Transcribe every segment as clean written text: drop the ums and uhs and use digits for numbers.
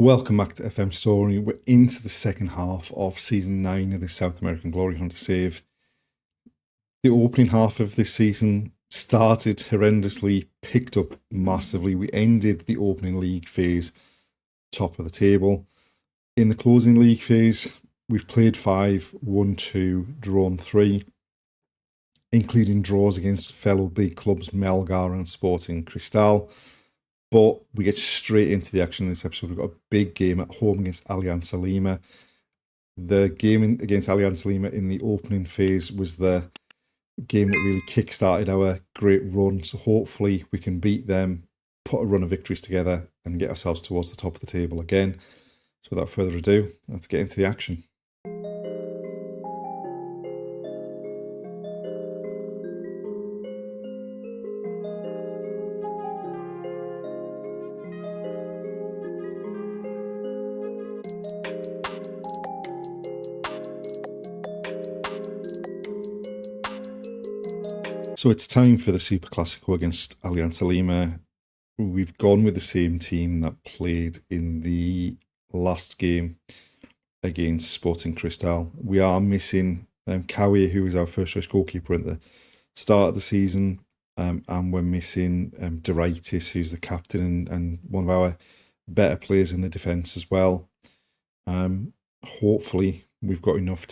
Welcome back to FM Storey. We're into the second half of Season 9 of the South American Glory Hunt to Save. The opening half of this season started horrendously, picked up massively. We ended the opening league phase top of the table. In the closing league phase, we've played 5, won 2, drawn 3, including draws against fellow big clubs Melgar and Sporting Cristal. But we get straight into the action in this episode. We've got a big game at home against Alianza Lima. The game against Alianza Lima in the opening phase was the game that really kick-started our great run. So hopefully we can beat them, put a run of victories together, and get ourselves towards the top of the table again. So without further ado, let's get into the action. So it's time for the Super Classico against Alianza Lima. We've gone with the same team that played in the last game against Sporting Cristal. We are missing Kawi, who was our first choice goalkeeper at the start of the season, and we're missing Deraitis, who's the captain and one of our better players in the defence as well. Hopefully we've got enough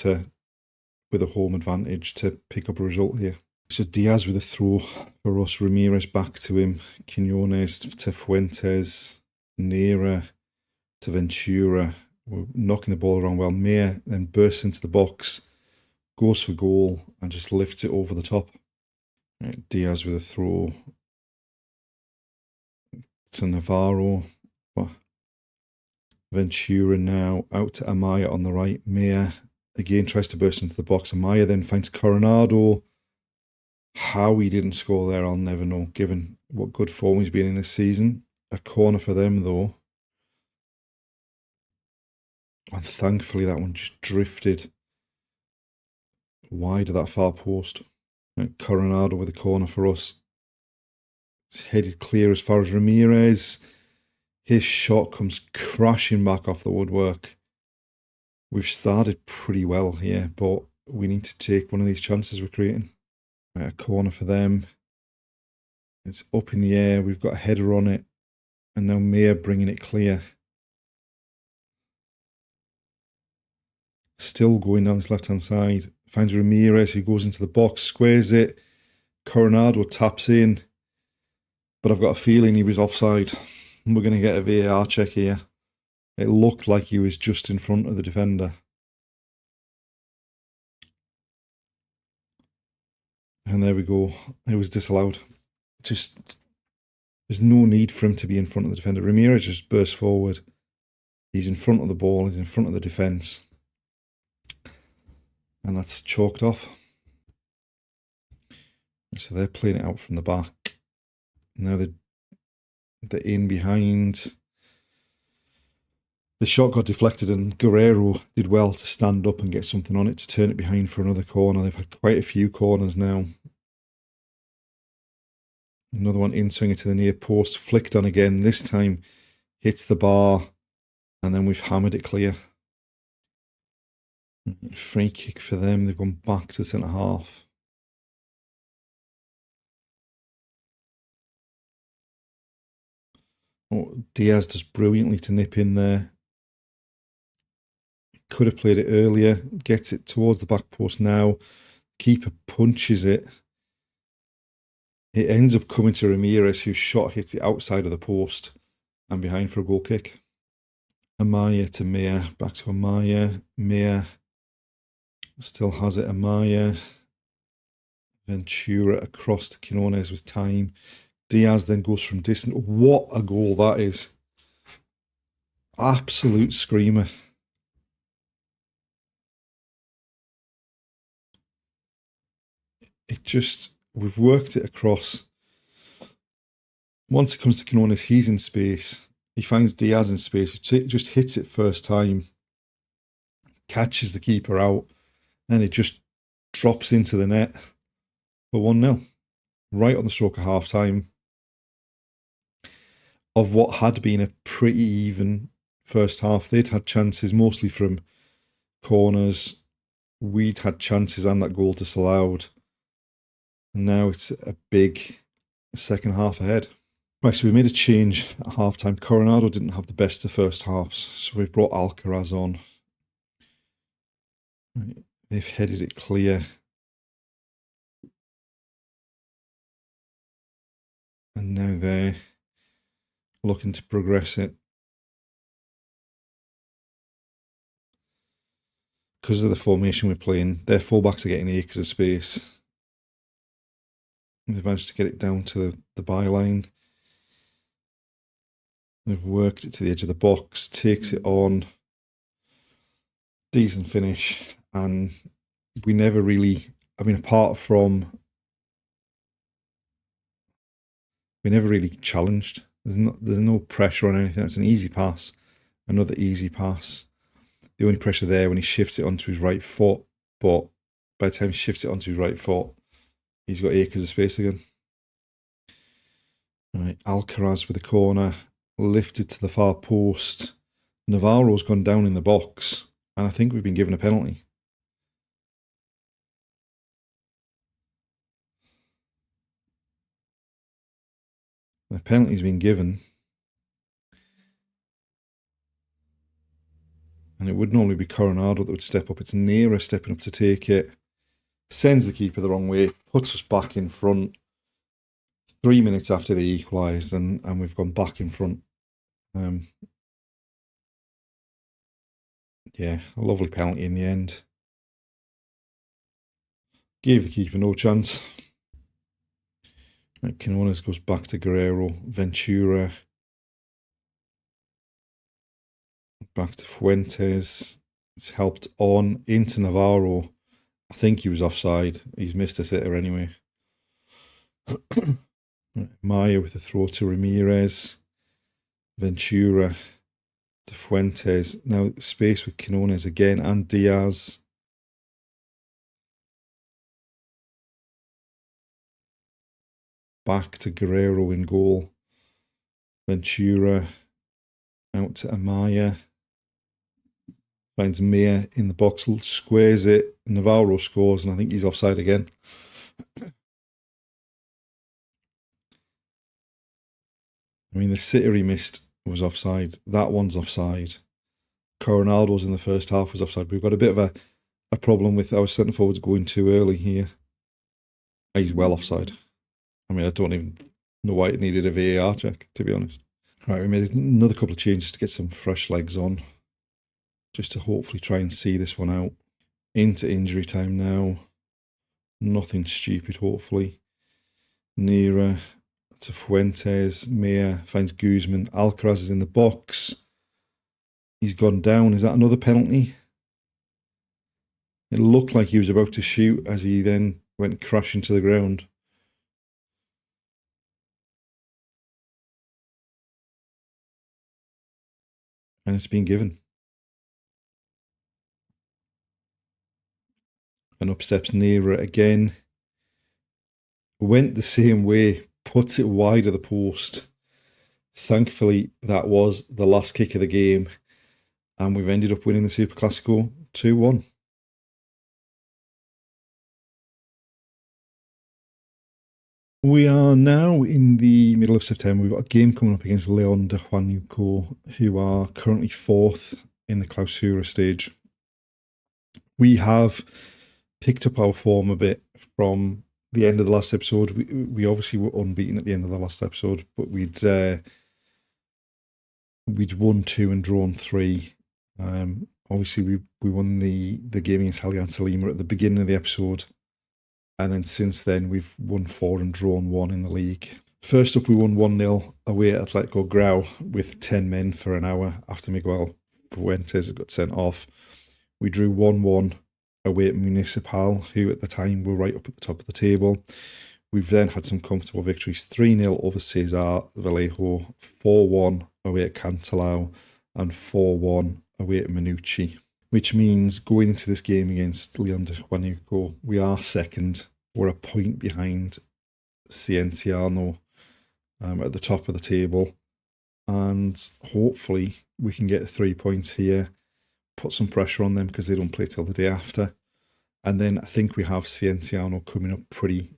with a home advantage to pick up a result here. So Diaz with a throw for us, Ramirez back to him, Quinones to Fuentes, Neira to Ventura. We're knocking the ball around well. Meyer then bursts into the box, goes for goal and just lifts it over the top. Right, Diaz with a throw to Navarro. Ventura now out to Amaya on the right. Meyer again tries to burst into the box. Amaya then finds Coronado. How he didn't score there, I'll never know, given what good form he's been in this season. A corner for them, though. And thankfully, that one just drifted wide of that far post. Right, Coronado with a corner for us. It's headed clear as far as Ramirez. His shot comes crashing back off the woodwork. We've started pretty well here, but we need to take one of these chances we're creating. A corner for them. It's up in the air. We've got a header on it. And now Meyer bringing it clear. Still going down this left-hand side. Finds Ramirez, who goes into the box, squares it. Coronado taps in. But I've got a feeling he was offside. We're going to get a VAR check here. It looked like he was just in front of the defender. And there we go. It was disallowed. Just, there's no need for him to be in front of the defender. Ramirez just burst forward. He's in front of the ball. He's in front of the defence. And that's chalked off. So they're playing it out from the back. Now they're in behind. The shot got deflected and Guerrero did well to stand up and get something on it to turn it behind for another corner. They've had quite a few corners now. Another one in swinging to the near post, flicked on again. This time hits the bar and then we've hammered it clear. Free kick for them. They've gone back to centre half. Oh, Diaz does brilliantly to nip in there. Could have played it earlier. Gets it towards the back post now. Keeper punches it. It ends up coming to Ramirez, whose shot hits the outside of the post and behind for a goal kick. Amaya to Meyer. Back to Amaya. Meyer still has it. Amaya. Ventura across to Quinones with time. Diaz then goes from distance. What a goal that is. Absolute screamer. We've worked it across. Once it comes to Quinones, he's in space. He finds Diaz in space. He just hits it first time. Catches the keeper out. And it just drops into the net for 1-0. Right on the stroke of half-time. Of what had been a pretty even first half. They'd had chances mostly from corners. We'd had chances and that goal disallowed. And now it's a big second half ahead. Right, so we made a change at half-time. Coronado didn't have the best of first halves, so we brought Alcaraz on. Right, they've headed it clear. And now they're looking to progress it. Because of the formation we're playing, their fullbacks are getting acres of space. They've managed to get it down to the byline. They've worked it to the edge of the box, takes it on. Decent finish. And we never really, apart from, we never really challenged. There's no pressure on anything. It's an easy pass. Another easy pass. The only pressure there when he shifts it onto his right foot, but by the time he shifts it onto his right foot, he's got acres of space again. All right, Alcaraz with a corner, lifted to the far post. Navarro's gone down in the box, and I think we've been given a penalty. The penalty's been given. And it would normally be Coronado that would step up. It's Neira stepping up to take it. Sends the keeper the wrong way. Puts us back in front. 3 minutes after they equalised, and we've gone back in front. Yeah, a lovely penalty in the end. Gave the keeper no chance. Right, Quinones goes back to Guerrero. Ventura. Back to Fuentes. It's helped on into Navarro. I think he was offside. He's missed a sitter anyway. Maya with a throw to Ramirez. Ventura to Fuentes. Now space with Quinones again and Diaz. Back to Guerrero in goal. Ventura out to Amaya. Finds Mia in the box, squares it. Navarro scores, and I think he's offside again. The sitter he missed was offside. That one's offside. Coronado's in the first half was offside. We've got a bit of a problem with our centre forwards going too early here. He's well offside. I don't even know why it needed a VAR check, to be honest. Right, we made another couple of changes to get some fresh legs on, just to hopefully try and see this one out. Into injury time now. Nothing stupid, hopefully. Neira to Fuentes. Mea finds Guzman. Alcaraz is in the box. He's gone down. Is that another penalty? It looked like he was about to shoot as he then went crashing to the ground. And it's been given. And up steps Neira again. Went the same way. Puts it wide of the post. Thankfully, that was the last kick of the game. And we've ended up winning the Super Classico 2-1. We are now in the middle of September. We've got a game coming up against León de Huánuco, who are currently 4th in the Clausura stage. We have picked up our form a bit from the end of the last episode. We obviously were unbeaten at the end of the last episode, but we'd won 2 and drawn 3. Obviously, we won the game against Alianza Lima at the beginning of the episode. And then since then, we've won 4 and drawn 1 in the league. First up, we won 1-0 away at Atletico Grau with 10 men for an hour after Miguel Fuentes had got sent off. We drew 1-1 away at Municipal, who at the time were right up at the top of the table. We've then had some comfortable victories. 3-0 over Cesar Vallejo, 4-1 away at Cantalao, and 4-1 away at Minucci. Which means going into this game against León de Huánuco, we are second. We're a point behind Cienciano at the top of the table. And hopefully we can get 3 points here, put some pressure on them because they don't play till the day after. And then I think we have Cienciano coming up pretty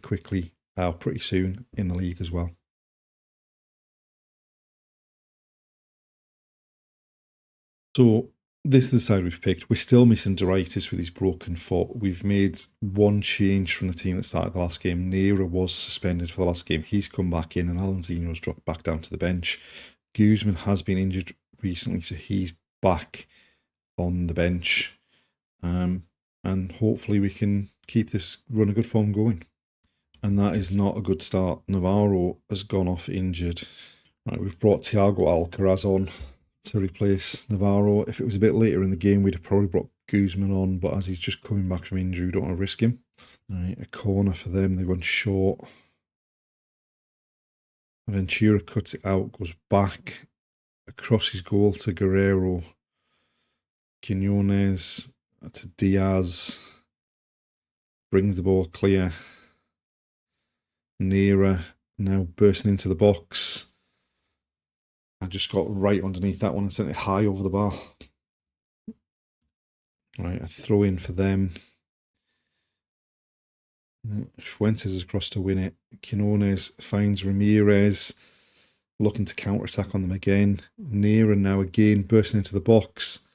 quickly, pretty soon in the league as well. So this is the side we've picked. We're still missing Doritis with his broken foot. We've made one change from the team that started the last game. Neira was suspended for the last game. He's come back in and Alanzino's dropped back down to the bench. Guzman has been injured recently, so he's back on the bench. And hopefully we can keep this run of good form going. And that is not a good start. Navarro has gone off injured. Right, we've brought Thiago Alcaraz on to replace Navarro. If it was a bit later in the game, we'd have probably brought Guzman on, but as he's just coming back from injury, we don't want to risk him. Right, a corner for them. They've gone short. Ventura cuts it out, goes back across his goal to Guerrero. Quinones to Diaz. Brings the ball clear. Neira now bursting into the box. I just got right underneath that one and sent it high over the bar. Right, a throw in for them. Fuentes is across to win it. Quinones finds Ramirez, looking to counter-attack on them again. Neira now again bursting into the box.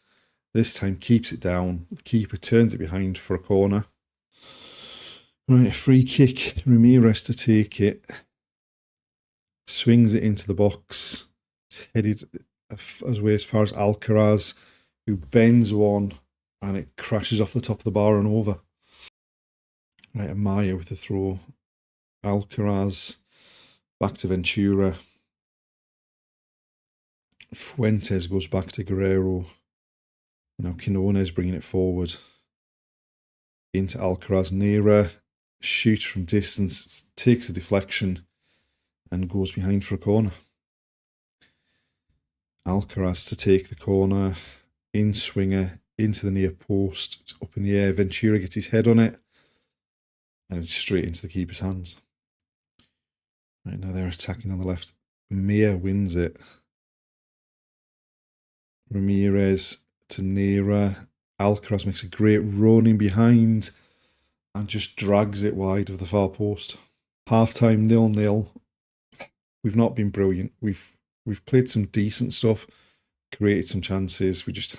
This time keeps it down. The keeper turns it behind for a corner. Right, a free kick. Ramirez to take it. Swings it into the box. It's headed as far as Alcaraz, who bends one and it crashes off the top of the bar and over. Right, Amaya with the throw. Alcaraz back to Ventura. Fuentes goes back to Guerrero. Now Quinones bringing it forward. Into Alcaraz. Neira shoots from distance, takes a deflection and goes behind for a corner. Alcaraz to take the corner. In swinger, into the near post. It's up in the air. Ventura gets his head on it. And it's straight into the keeper's hands. Right, now they're attacking on the left. Mia wins it. Ramirez to Neira. Alcaraz makes a great run in behind and just drags it wide of the far post. Half-time 0-0. We've not been brilliant. We've played some decent stuff, created some chances. We just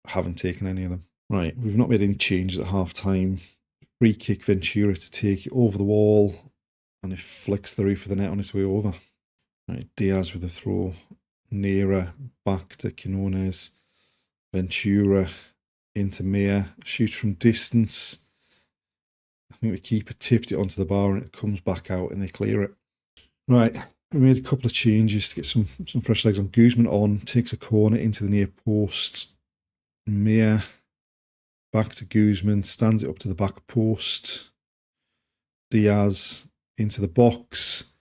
haven't taken any of them. Right, we've not made any changes at half-time. Free kick Ventura to take it over the wall and it flicks the roof of the net on its way over. Right, Diaz with a throw. Neira back to Quinones. Ventura into Mia. Shoots from distance. I think the keeper tipped it onto the bar and it comes back out and they clear it. Right, we made a couple of changes to get some fresh legs on. Guzman on, takes a corner into the near post. Mia back to Guzman, stands it up to the back post. Diaz into the box.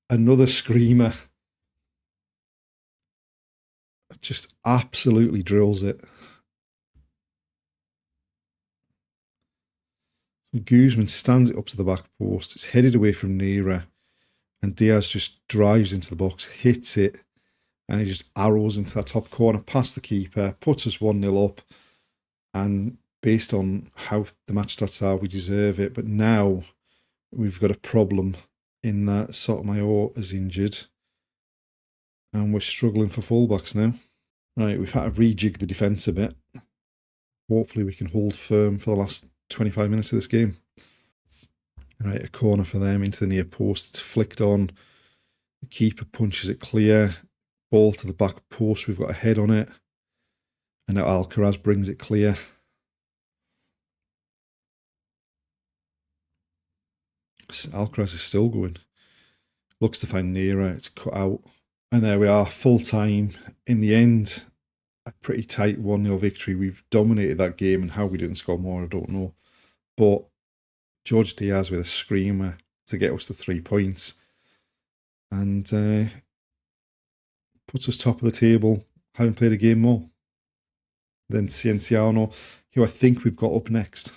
Another screamer. Just absolutely drills it. Guzman stands it up to the back post. It's headed away from Neira. And Diaz just drives into the box, hits it. And he just arrows into that top corner past the keeper. Puts us 1-0 up. And based on how the match stats are, we deserve it. But now we've got a problem in that Sotomayor is injured. And we're struggling for fullbacks now. Right, we've had to rejig the defence a bit. Hopefully we can hold firm for the last 25 minutes of this game. Right, a corner for them into the near post. It's flicked on. The keeper punches it clear. Ball to the back post. We've got a head on it. And now Alcaraz brings it clear. Alcaraz is still going. Looks to find Neira. It's cut out. And there we are, full time. In the end, a pretty tight 1-0 victory. We've dominated that game, and how we didn't score more, I don't know. But George Diaz with a screamer to get us the 3 points. And puts us top of the table, having played a game more. Then Cienciano, who I think we've got up next.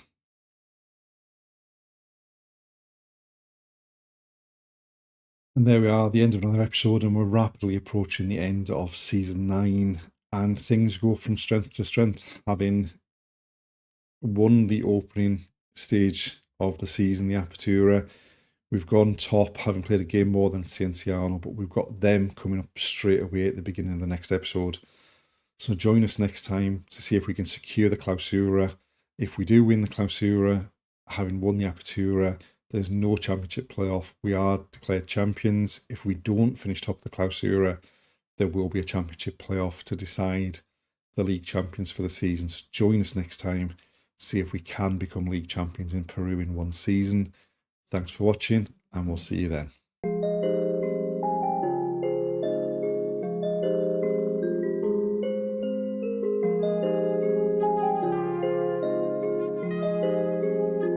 And there we are, the end of another episode, and we're rapidly approaching the end of season 9, and things go from strength to strength. Having won the opening stage of the season, the Apertura, we've gone top, having played a game more than Cienciano, but we've got them coming up straight away at the beginning of the next episode. So join us next time to see if we can secure the Clausura. If we do win the Clausura, having won the Apertura, there's no championship playoff. We are declared champions. If we don't finish top of the Clausura, there will be a championship playoff to decide the league champions for the season. So join us next time to see if we can become league champions in Peru in one season. Thanks for watching, and we'll see you then.